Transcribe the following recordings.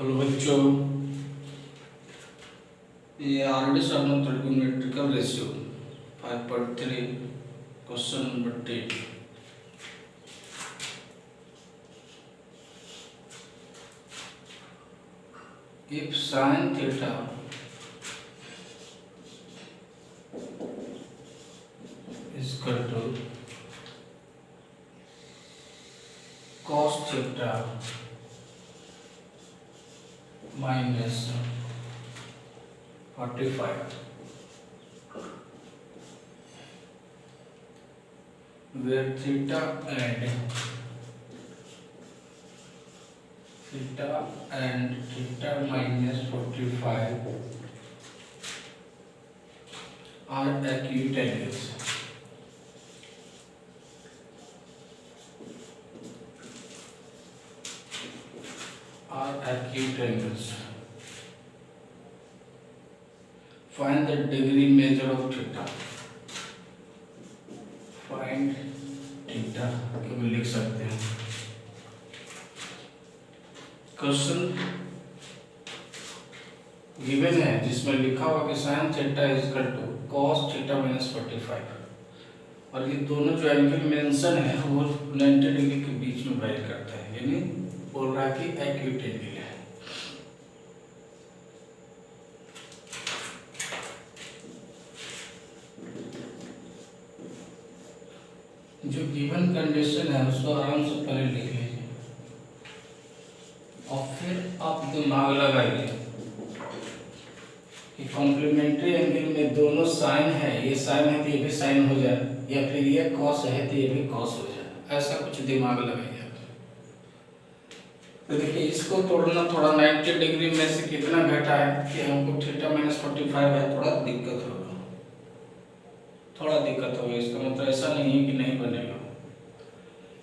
Hello बच्चों, ये RD Sharma trigonometrical ratio 5.3 question number 10। If sin theta is equal to cos theta minus 45, where theta and theta minus 45 are acute angles. Find the degree measure of theta. Find theta केवल लिख सकते हैं। Question given है जिसमें लिखा हुआ कि sin theta is equal to cos theta minus 45 और ये दोनों जो एंगल मेंशन है वो 90 डिग्री के बीच में वेरी करता है, यानी बोल रहा है कि एक्यूट एंगल है। जो गिवन कंडीशन है उसको आराम से पहले लिख लीजिए और फिर आप दिमाग लगाइए कि कॉम्प्लीमेंट्री एंगल में दोनों साइन है, ये साइन है तो ये भी साइन हो जाए, या फिर ये कॉस है तो ये भी कॉस हो जाए, ऐसा कुछ दिमाग लगाइए। तो देखिए इसको तोड़ना थोड़ा 90 डिग्री में से कितना घटा है कि हमको थीटा माइनस 45 है, थोड़ा दिक्कत होगा। इसका मतलब ऐसा नहीं है कि नहीं बनेगा,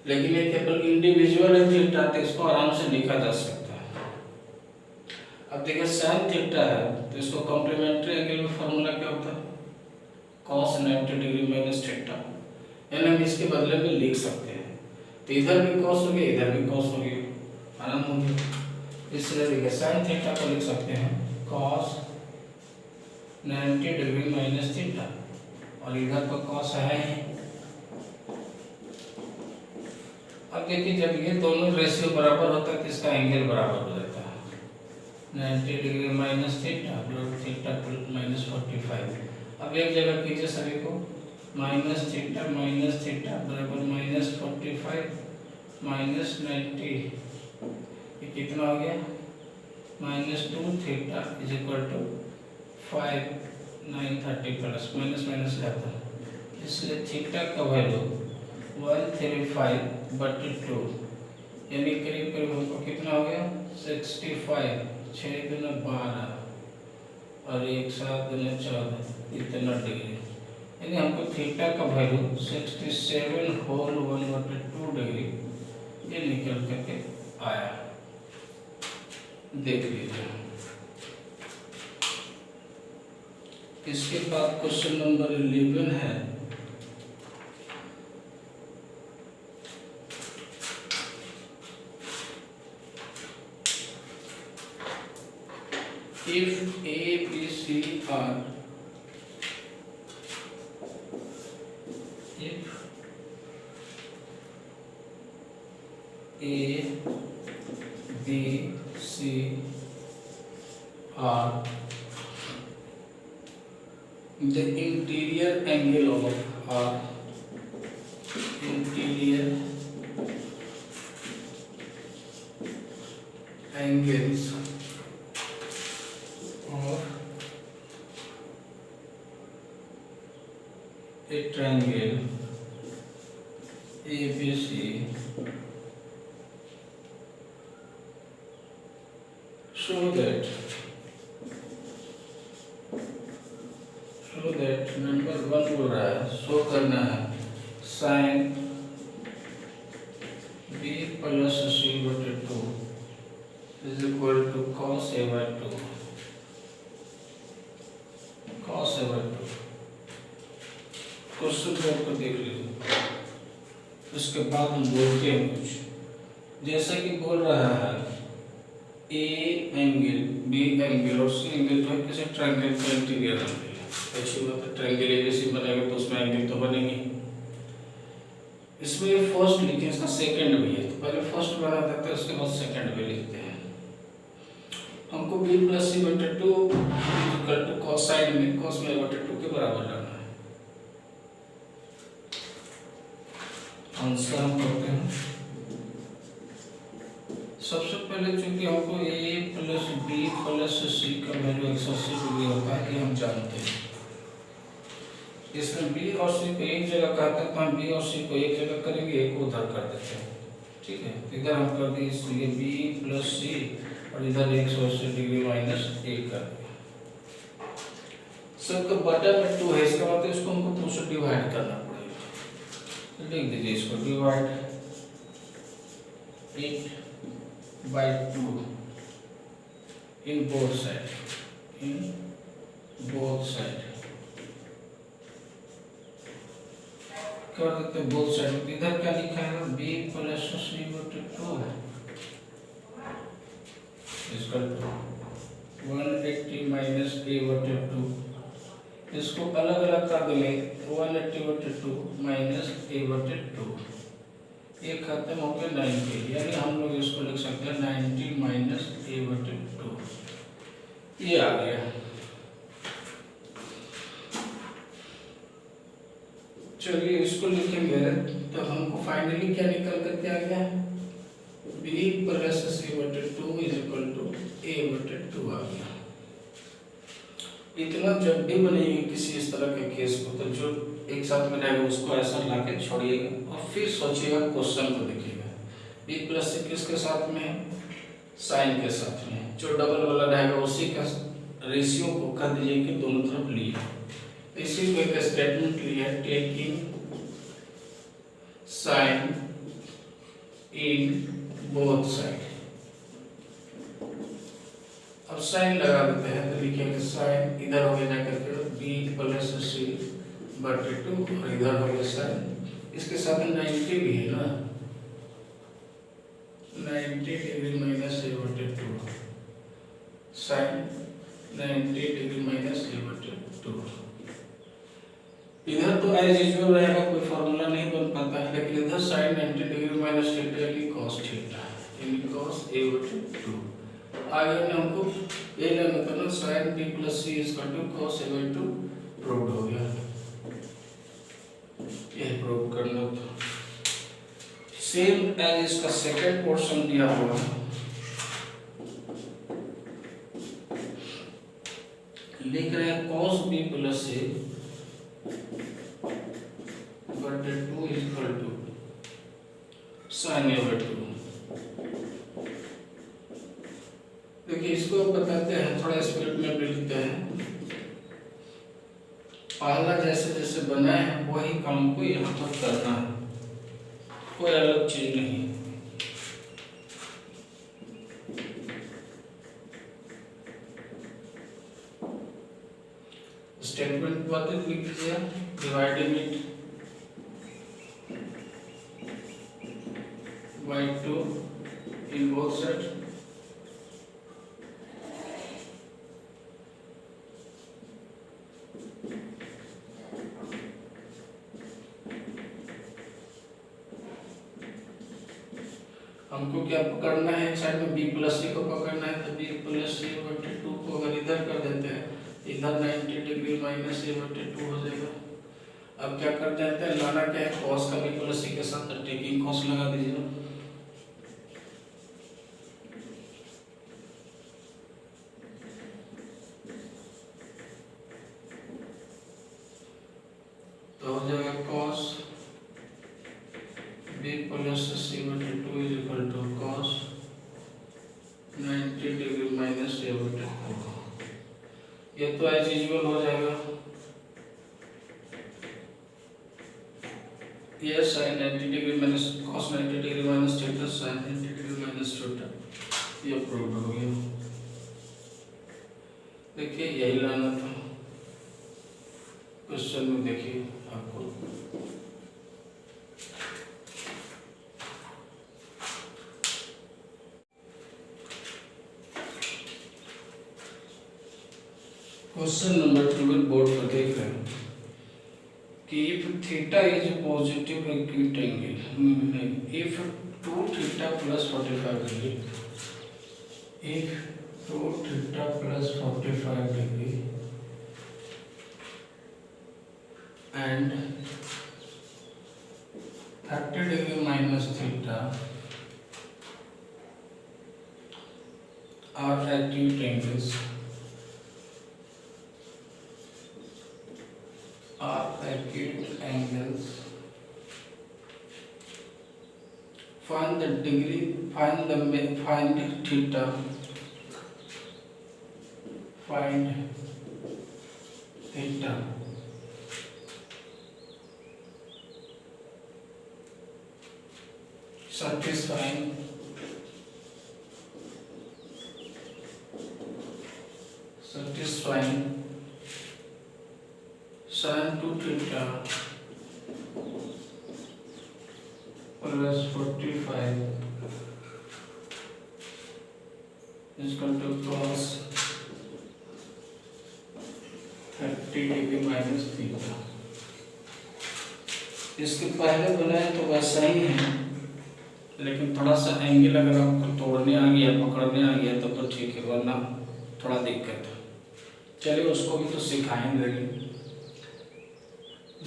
लेकिन ये केवल इंडिविजुअल है थीटा, तो इसको आराम से लिखा जा सकता है। अब देखिए sin थीटा है तो इसको कॉम्प्लीमेंट्री एंगल में फॉर्मूला क्या होता है, cos 90 डिग्री माइनस थीटा, यानी हम इसके बदले में लिख सकते हैं। तो इधर भी cos हो गया, इधर भी cos हो गया, आराम हो गया। इसलिए देखिए sin थीटा को लिख सकते हैं cos 90 डिग्री माइनस थीटा, और इधर तो cos है ही। अब देखिए जब ये दोनों रेशियो बराबर होता है तो इसका एंगल बराबर हो जाता है 90 degree minus theta plus theta minus 45। अब एक जगह कीजिए सभी को, माइनस थीटा बराबर माइनस 45 माइनस 90, ये कितना हो गया minus 2 theta is equal to 5 930 plus minus minus जाता है, इसलिए थीटा का वैल्यू 135/2, यानी करीब करीब हमको कितना हो गया 65, 6 गुना 12 और 1 7 गुना 14, इतना डिग्री, यानी हमको थीटा का वैल्यू 67 होल 1/2 डिग्री ये निकल करके आया। देख लीजिए। इसके बाद क्वेश्चन नंबर 11 है। If A, B, C are the interior angle of interior angles of a triangle ABC, so that number 1 बोल रहा है शो करना है sin B plus C/2 is equal to cos A/2। Question को देख लीजिए, उसके बाद हम बोलते हैं कुछ, जैसा कि बोल रहा है ए एंगल, बी एंगल और सी एंगल जो है किसी ट्रायंगल का इंटीरियर एंगल है। अच्छी बात है, ट्रायंगल एबीसी बनेगा तो उसमें एंगल तो बनेंगे। इसमें फर्स्ट लिखे, इसका सेकंड भी है, तो पहले फर्स्ट बना देते हैं, उसके बाद सेकंड भी लिखते हैं। हमको b प्लस सी बटे 2 इक्वल टू cos साइड में cos में बटे 2 के बराबर लाना है। आंसर हम करते हैं। सबसे पहले चूंकि हमको a plus b plus c का वैल्यू 180 डिग्री होता है, ये हम जानते हैं। इसमें b और c को एक जगह करते हैं, तो हम b और c को एक जगह करेंगे, एक को उधर कर देते हैं। ठीक है, इधर हम कर दें इसलिए b प्लस c और इधर 180 डिग्री माइनस 1 कर दिया। सबका बटा में 2 है, इसका मतलब इसको हमको 2 से डिवाइड करना पड़ेगा। लिख दीजिए इसको, डिवाइड 8/2 इन बोथ साइड कर देते हैं बोथ साइड। इधर क्या लिखा है, b प्लस c बटे 2 इसका 180 माइनस a बटे 2, इसको अलग अलग कर देंगे, 180 बटे 2 माइनस a बटे 2, ये खत्म हो गया 90, यानी हम लोग इसको लिख सकते हैं 90 माइनस a बटे 2, ये आ गया। चलिए इसको लिखेंगे तो हमको फाइनली क्या निकल कर के आ गया, b प्लस c बटे 2 इज इक्वल टू a बटे 2 आ गया। इतना जब भी बनेगी किसी इस तरह के केस को, तो जो एक साथ में रहेगा उसको ऐसा लाके छोड़िएगा और फिर सोचिएगा, क्वेश्चन को देखिएगा। b प्लस c किसके साथ में है, साइन के साथ में, जो डबल वाला रहेगा उसी का रेशियो को कर दीजिए कि दोनों तरफ लिया। इसी को एक स्टेटमेंट लिया, taking sine in both side. अब साइन लगा देते हैं, तो लिखेंगे साइन, इधर हो गया जाकर के b प्लस c बटे 2 और इधर हो गया साइन, इसके साथ 90 भी है ना, 90 डिग्री माइनस a बटे 2, साइन 90 डिग्री माइनस a बटे 2। इधर तो एज यूजुअल रहेगा, कोई फॉर्मूला नहीं बन पाता है, लेकिन इधर साइन 90 डिग्री माइनस थीटा यानी cos थीटा यानी cos a बटे 2। आगे में हमको ये लेना था ना, sine b plus c is equal to cos a by 2 prove हो गया, ये प्रूव करना था। सेम एज इसका सेकंड पोर्शन दिया हुआ है, लिख रहे हैं cos b प्लस a बटे 2 is equal to sine a बटे 2। देखिए इसको बताते हैं, थोड़ा स्पीड में भी लिखते हैं। पहला जैसे जैसे बना है वही काम को यहाँ पर करना है, कोई अलग चीज नहीं। स्टेटमेंट बातें लिख दीजिए, dividing it by 2 in both side. हमको क्या पकड़ना है, एक साइड में b प्लस c को पकड़ना है, तो b प्लस c बटे 2 को अगर इधर कर देते हैं, इधर 90 डिग्री माइनस a बटे 2 हो जाएगा। अब क्या कर देते हैं, लाना क्या है, cos का b प्लस c के साथ तो टेकिंग cos लगा दीजिए। तो हो जाएगा cos b प्लस c बटे 2 is equal to cos 90 degree minus a बटे 2। ये तो एज यूजुअल हो जाएगा, ये sin 90 degree minus cos 90 degree minus theta sin 90 degree minus theta, ये प्रूव हो गया। देखिए यही लाना था क्वेश्चन में, देखिए आपको क्वेश्चन नंबर 12 बोर्ड पर देख रहे हैं कि if theta is positive acute angle, if 2 theta plus 45 degree, if 2 theta plus 45 degree and 30 degree minus theta are acute angles, find the degree, find theta, satisfying sin 2 theta plus 45 is equal to cos 30 degree minus theta। इसके पहले बनाए तो वैसा ही है, लेकिन थोड़ा सा angle अगर आपको तोड़ने आ गया, पकड़ने आ गया तब तो ठीक है, वरना थोड़ा दिक्कत है। चलिए उसको भी तो सिखाएंगे।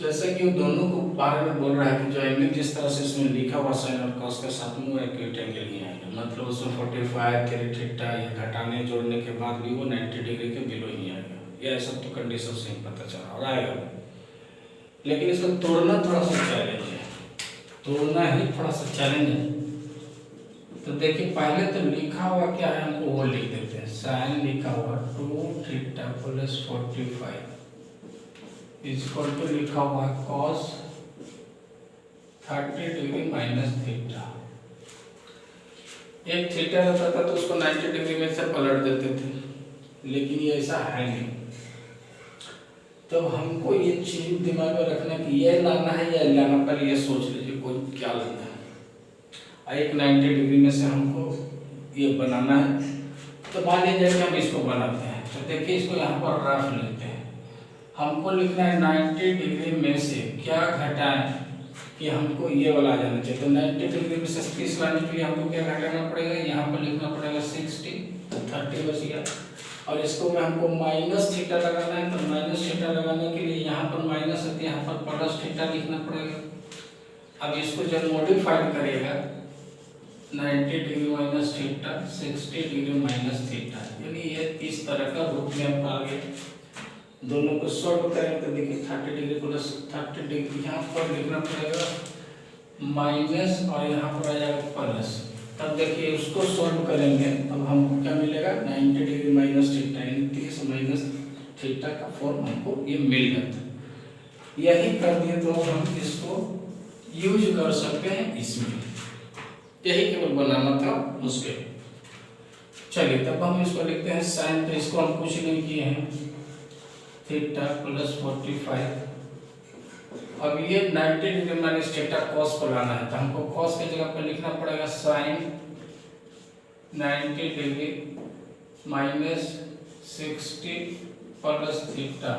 जैसे कि दोनों को बारे में बोल रहा है कि जो एंगल जिस तरह से इसमें लिखा हुआ साइन और कॉस के साथ में वो एक्यूट एंगल ही आएगा, मतलब उसमें 45 3 थीटा या घटाने जोड़ने के बाद भी वो 90 डिग्री के बिलो ही आएगा। ये ऐसा तो कंडीशन से ही पता चला और आएगा, लेकिन इसको तोड़ना थोड़ा सा चैलेंज है, तोड़ना ही थोड़ा सा चैलेंज है। तो देखिए पहले तो लिखा हुआ क्या है, हमको वो लिख देते हैं। साइन लिखा हुआ 2 थीटा प्लस 45 इक्वल टू लिखा हुआ है cos 30 डिग्री माइनस थीटा। एक थीटा रहता था तो उसको 90 डिग्री में से पलट देते थे, लेकिन ये ऐसा है नहीं। तो हमको ये चीज दिमाग में रखना कि ये लाना है या लाना, पर ये सोच लीजिए कोई क्या लाना है। एक 90 डिग्री में से हमको ये बनाना है, तो मान लीजिए कि हम इसको बनाते हैं। तो देखिए इसको यहाँ पर रफ लेते हैं। हमको लिखना है 90 डिग्री में से क्या घटाएं कि हमको ये वाला आ जाना चाहिए। तो 90 डिग्री में से 30 लाने के लिए हमको क्या घटाना पड़ेगा, यहाँ पर लिखना पड़ेगा 60, 30 बच गया। और इसको में हमको माइनस थीटा लगाना है, तो माइनस थीटा लगाने के लिए यहाँ पर माइनस है, यहाँ पर प्लस थीटा लिखना पड़ेगा। अब इसको जब मॉडिफाइड करेगा 90 degree minus theta 60 degree minus theta, यानी ये इस तरह का रूप में हम आ गए। दोनों को सॉल्व करेंगे तो देखिए 30 डिग्री प्लस 30 डिग्री यहाँ पर लिखना पड़ेगा माइनस और यहाँ पर आ जाएगा प्लस। तब देखिए उसको सॉल्व करेंगे, अब हमको क्या मिलेगा 90 डिग्री माइनस थीटा, यानी 30 माइनस थीटा का फॉर्म हमको ये मिल जाता। यही कर दिए तो हम इसको यूज कर सकते हैं इसमें, यही केवल बनाना था मुश्किल। चलिए तब हम इसको लिखते हैं साइन, तो इसको हम कुछ नहीं किए हैं, थीटा प्लस 45। अब ये 90 डिग्री माइनस थीटा कॉस को लाना है, तो हमको कॉस की जगह पर लिखना पड़ेगा sine 90 degree minus 60 plus theta,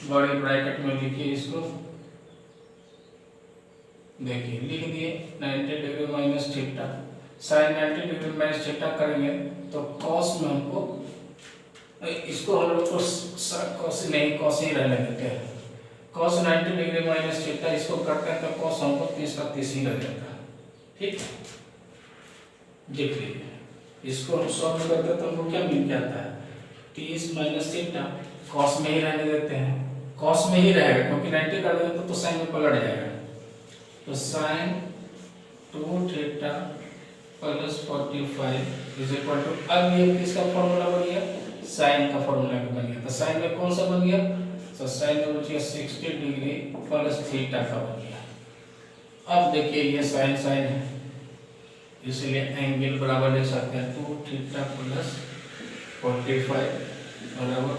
बड़े ब्रैकेट में लिखिए इसको। देखिए लिख दिए 90 degree minus theta, sine 90 degree minus theta करेंगे तो कॉस में हमको, इसको हम लोग को कॉस नहीं, कॉस ही रहने देते हैं। कॉस 90 डिग्री माइनस थीटा इसको करते हैं तो कॉस हमको 30 का 30 ही रह जाता है। ठीक है, देख लीजिए इसको हम सॉल्व करते हैं तो हमको क्या मिल जाता है 30 माइनस थीटा, कॉस में ही रहने देते हैं, कॉस में ही रहेगा क्योंकि 90 कर देंगे तो साइन में पलट जाएगा। तो sine 2 theta plus 45 is equal to, अब ये किसका फॉर्मूला बन गया, साइन का फॉर्मूला बन गया। तो साइन में कौन सा बन गया, तो साइन में बन गया 60 डिग्री प्लस थीटा का बन गया। अब देखिए ये साइन साइन है, इसलिए एंगल बराबर ले सकते हैं 2 थीटा प्लस 45 बराबर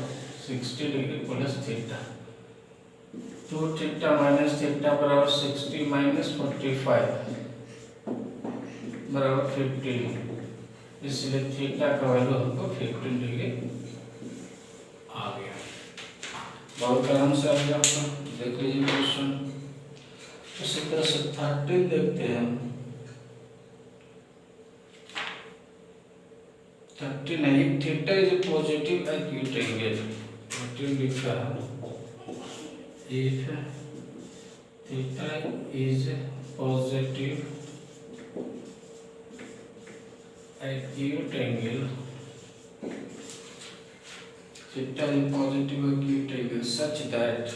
60 degree plus theta. 2 theta minus theta बराबर 60 माइनस 45 बराबर 15, इसलिए थीटा का वैल्यू हमको 15 डिग्री आ गया। बहुत आराम से आ गया आपका। देख लीजिए क्वेश्चन। इसी तरह से 13 देखते हैं। 13 है, theta is a positive acute angle. 13 लिखा है, if theta is positive acute angle, theta is positive acute angle such that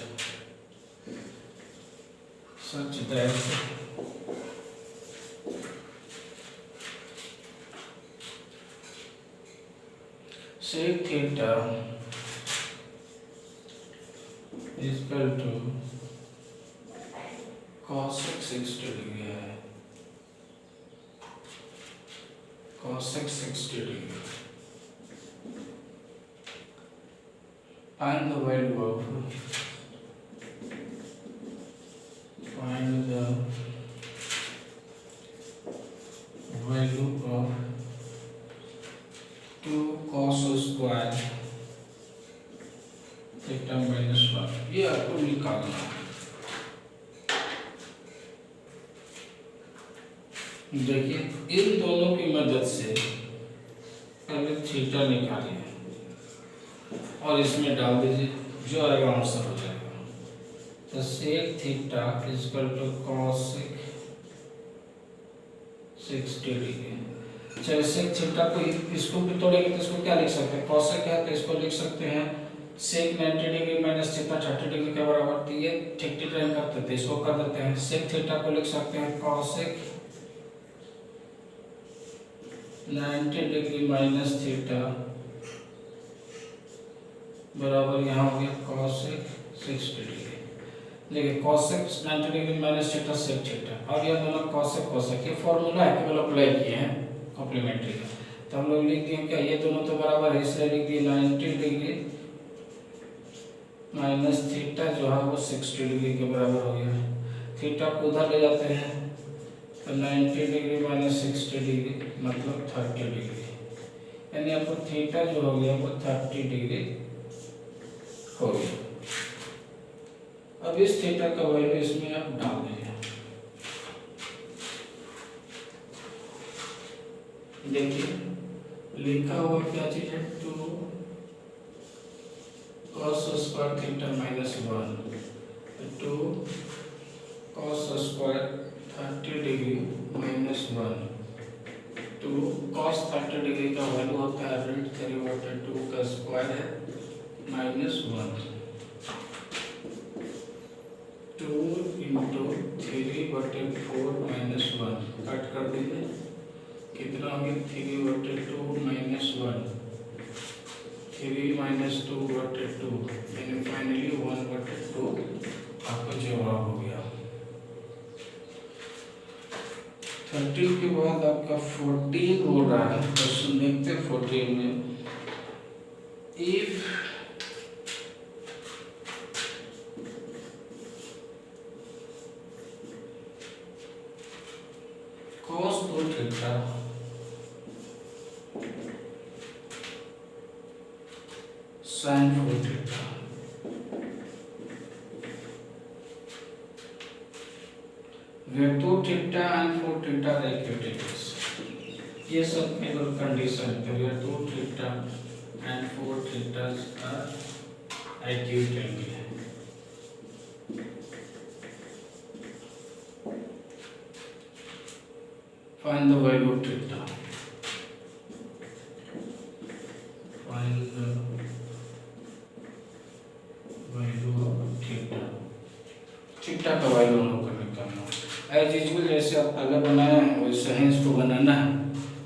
sec theta is equal to cosec 60 degree है, cosec 60 degree. Find the value of of 2 cos square theta minus 1. ये आपको निकालना है। देखिए इन दोनों की मदद से पहले थीटा निकालिए और इसमें डाल दीजिए, जो आएगा आंसर हो जाएगा। तो sec theta is equal to cosec 60 degree. चलिए सेक थीटा को इसको भी तोड़ेंगे तो इसको क्या लिख सकते हैं, कॉसेक है तो इसको लिख सकते हैं सेक 90 डिग्री माइनस थीटा 30 डिग्री के बराबर। तो ये ठीक ठीक टाइम करते थे, इसको कर देते हैं। सेक थीटा को लिख सकते हैं कॉसेक 90 डिग्री माइनस थीटा बराबर यहाँ हो गया कॉसेक 60 डिग्री। देखिए cosec 90 degree minus theta sec theta, और ये दोनों कॉसेक कॉसेक, ये फॉर्मूला है केवल अप्लाई किए हैं कॉम्प्लीमेंट्री का। तो हम लोग लिख दिए क्या, ये दोनों तो बराबर है, इसलिए लिख दिए 90 डिग्री माइनस थीटा जो है वो 60 डिग्री के बराबर हो गया। थीटा को उधर ले जाते हैं तो 90 डिग्री माइनस 60 डिग्री मतलब 30 डिग्री, यानी आपको थीटा जो हो गया वो 30 डिग्री हो गया। अब इस थीटा का वैल्यू इसमें आप डाल दीजिए। देखिए लिखा हुआ क्या चीज है, 2 cos square theta minus 1, 2 cos square 30 degree minus 1, 2 cos 30 degree का वैल्यू होता है √3/2 का स्क्वायर है माइनस 1, 2 इंटू 3/4 माइनस 1 कट कर दीजिए, कितना हो गया 3/2 माइनस 1, 3 माइनस 2/2 यानी फाइनली 1/2 आपका जवाब हो गया। 13 के बाद आपका 14 हो रहा है, क्वेश्चन देखते हैं 14 में। If cos 2 theta sin 4 theta where 2 theta and 4 theta are acute angles, ये सब केवल कंडीशन है, where 2 theta and 4 theta are acute angle है। Find the value of theta. Find the value of theta. Theta का value हम लोग को निकालना है। एज यूजुअल जैसे आप पहले बनाए हैं वैसे ही इसको बनाना है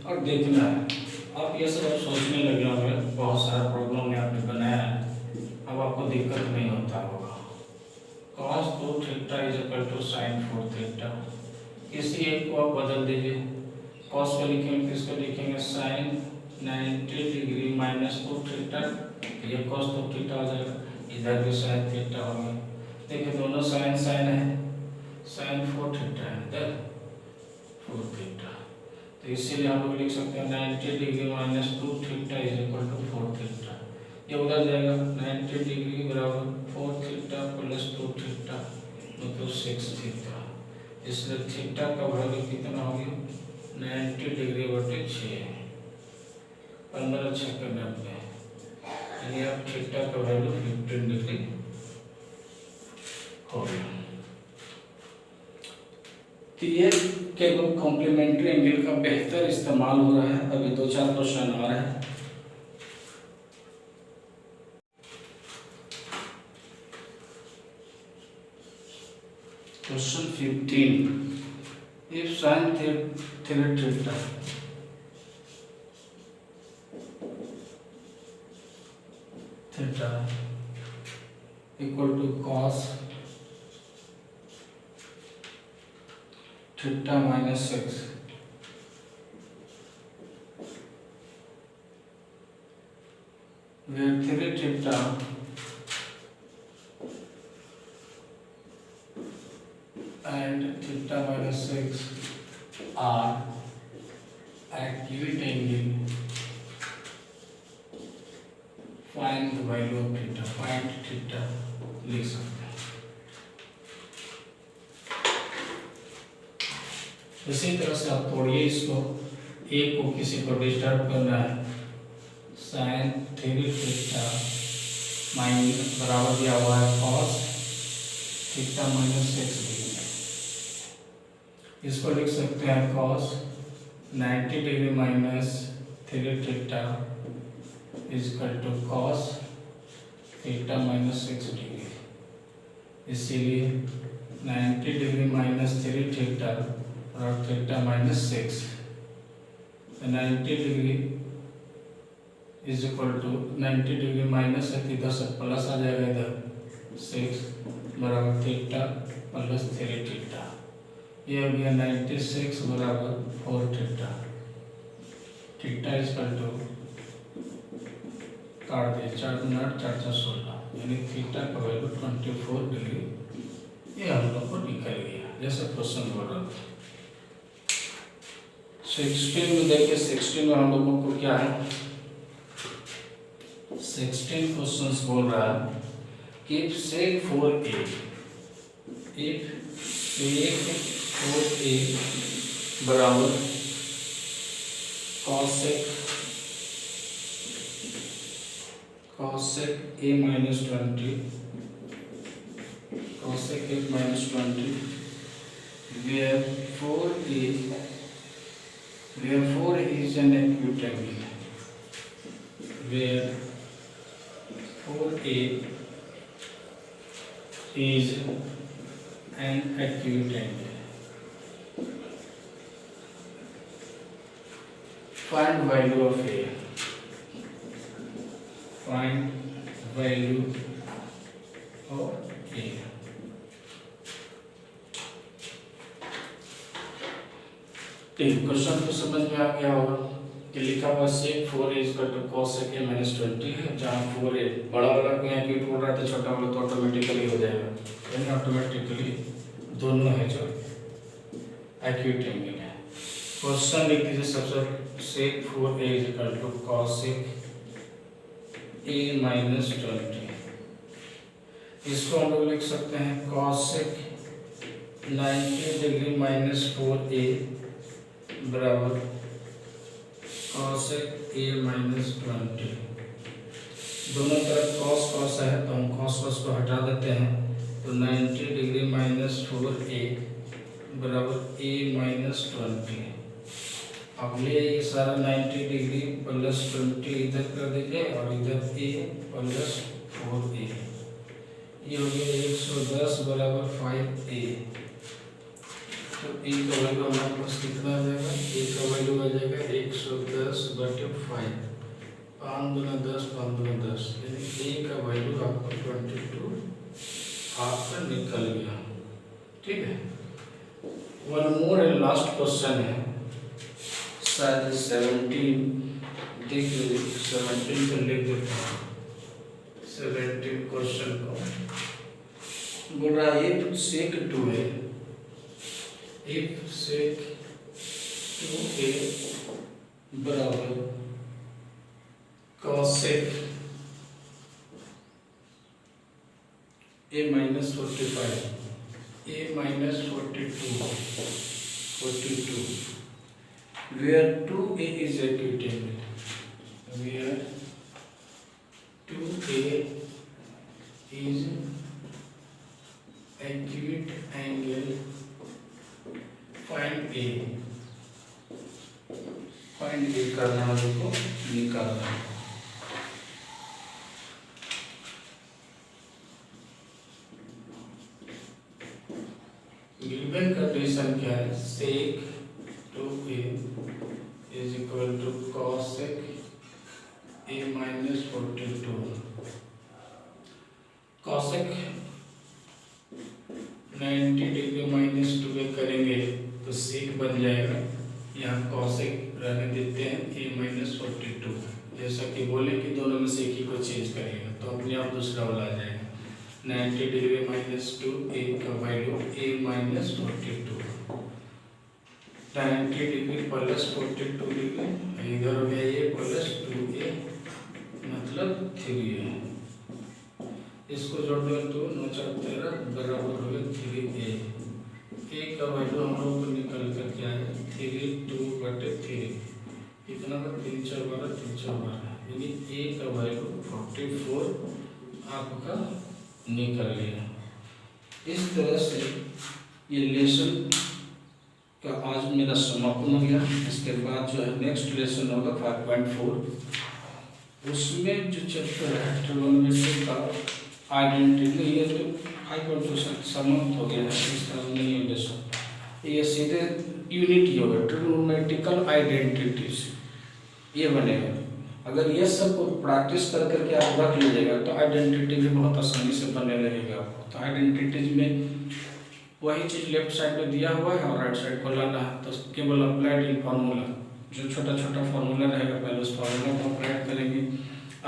और देखना है। आप ये सब सोचने लगे होंगे, बहुत सारा प्रॉब्लम में आपने बनाया है, अब आपको दिक्कत नहीं होता होगा। cos 2 theta is equal to sin 4 theta, इसी एक को आप बदल दीजिए, cos को लिखेंगे किसको लिखेंगे sin 90 डिग्री माइनस 2 थीटा, ये cos 2 थीटा हो जाएगा, इधर भी sin थीटा हो गया। देखिए दोनों sin sin है, sin 4 थीटा है, इधर 4 थीटा, तो इसीलिए हम लोग लिख सकते हैं 90 degree minus 2 theta is equal to 4 theta. ये उधर जाएगा 90 डिग्री बराबर 4 थीटा प्लस 2 थीटा मतलब 6 थीटा। इसलिए थीटा का वैल्यू कितना हो गया 90 डिग्री बटे 6 15 6 का 90 यानी अब थीटा का वैल्यू 15 डिग्री हो गया। तो ये केवल कॉम्प्लीमेंट्री एंगल का बेहतर इस्तेमाल हो रहा है। अभी 2-4 क्वेश्चन आ रहे हैं। Question 15 if sin theta equal to cos theta minus 6 where 3 theta and theta minus 6 are acute angle, find the value of theta, find theta लिख सकते हैं। इसी तरह से आप तोड़िए इसको, एक को किसी को डिस्टर्ब करना है sin 3 थीटा माइनस बराबर दिया हुआ है cos थीटा माइनस 6 डिग्री। इसको लिख सकते हैं cos 90 degree minus 3 theta is equal to cos theta minus 6 degree. इसीलिए 90 डिग्री माइनस 3 थीटा और theta minus 6 90 degree is equal to 90 degree minus है इधर से प्लस आ जाएगा, इधर 6 बराबर थीटा प्लस 3 थीटा। ये हो गया 96 बराबर 4 theta. Theta is equal to काट दिए 4 मिनट 4 16 यानी थीटा का वैल्यू 24 डिग्री ये हम लोग को निकल गया जैसे क्वेश्चन बोल रहा था। 16 में देखिए 16 में हम लोगों को क्या है 16 क्वेश्चंस बोल रहा है कि if sec 4a बराबर cosec a minus 20 where 4a is an acute angle, where 4a is an acute angle. Find value of a. Find value of a. ठीक, क्वेश्चन तो समझ में आ गया होगा कि लिखा हुआ sec 4a is equal to cosec a minus 20 है, जहाँ 4a बड़ा वाला को यहाँ एक्यूट बोल रहा है तो छोटा वाला तो ऑटोमेटिकली हो जाएगा, यानी ऑटोमेटिकली दोनों है जो एक्यूट एंगल है। क्वेश्चन लिख दीजिए सबसे sec 4a is equal to cosec a minus 20। इसको हम लोग लिख सकते हैं cosec 90 डिग्री माइनस 4a बराबर cosec a minus 20। दोनों तरफ cos cos है तो हम cos cos को हटा देते हैं तो 90 डिग्री माइनस 4a बराबर a minus 20। अब ये सारा 90 डिग्री प्लस 20 इधर कर दीजिए और इधर a प्लस 4a, ये हो गया 110 बराबर 5a। तो ए का वैल्यू हमारे पास कितना आ जाएगा, ए का वैल्यू आ जाएगा 110 बटे 5, 5 गुना 10 5 गुना 10, यानी ए का वैल्यू आपको 22 आपका निकल गया। ठीक है, one more and last question है शायद 17, देख लीजिए 17 को लिख देता हूँ। 17 क्वेश्चन को बोल रहा है if sec 2a, if sec 2a बराबर cosec a minus 45, a minus 42, where 2a is equitable, where 2a is acute angle, find a करना है, को निकालना है। गिवन कंडीशन क्या है? sec 2a is equal to cosec a minus 42। cosec 90 degree minus 2a करेंगे तो sec बन जाएगा, यहाँ cosec रहने देते हैं a minus 42। जैसा कि बोले कि दोनों में से एक ही को चेंज करेगा तो अपने आप दूसरा वाला आ जाएगा। 90 डिग्री माइनस 2 a का value a minus 42, 90 degree plus 42 degree, इधर हो गया ये प्लस 2a मतलब 3a। इसको जोड़ दो तो 9 4 13 बराबर हो गया 3a। a का वैल्यू हम लोग को निकल कर क्या है 32/3, कितना का 3 4 12 3 4 12, यानी a का वैल्यू 44 आपका निकल गया। इस तरह से ये लेसन का आज मेरा समापन हो गया। इसके बाद जो है नेक्स्ट लेसन होगा 5.4, उसमें जो चैप्टर है ट्रिगोनोमेट्री का आइडेंटिटी, ये तो 5.2 समाप्त हो गया है, इसका नहीं है लेसन। ये सीधे यूनिट ही होगा, ट्रिगोनोमेट्रिकल आइडेंटिटीज ये बनेगा। अगर ये सब प्रैक्टिस कर करके आप रख लीजिएगा तो आइडेंटिटी भी बहुत आसानी से बनने लगेगा आपको। तो आइडेंटिटीज में वही चीज़ लेफ्ट साइड में दिया हुआ है और राइट साइड को लाना है, तो केवल अप्लाइड इन फार्मूला, जो छोटा छोटा फार्मूला रहेगा पहले उस फार्मूला को अप्लाइड करेंगे,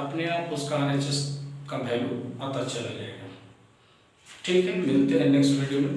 अपने आप उसका RHS का वैल्यू पता चला जाएगा। ठीक है, मिलते हैं नेक्स्ट वीडियो में।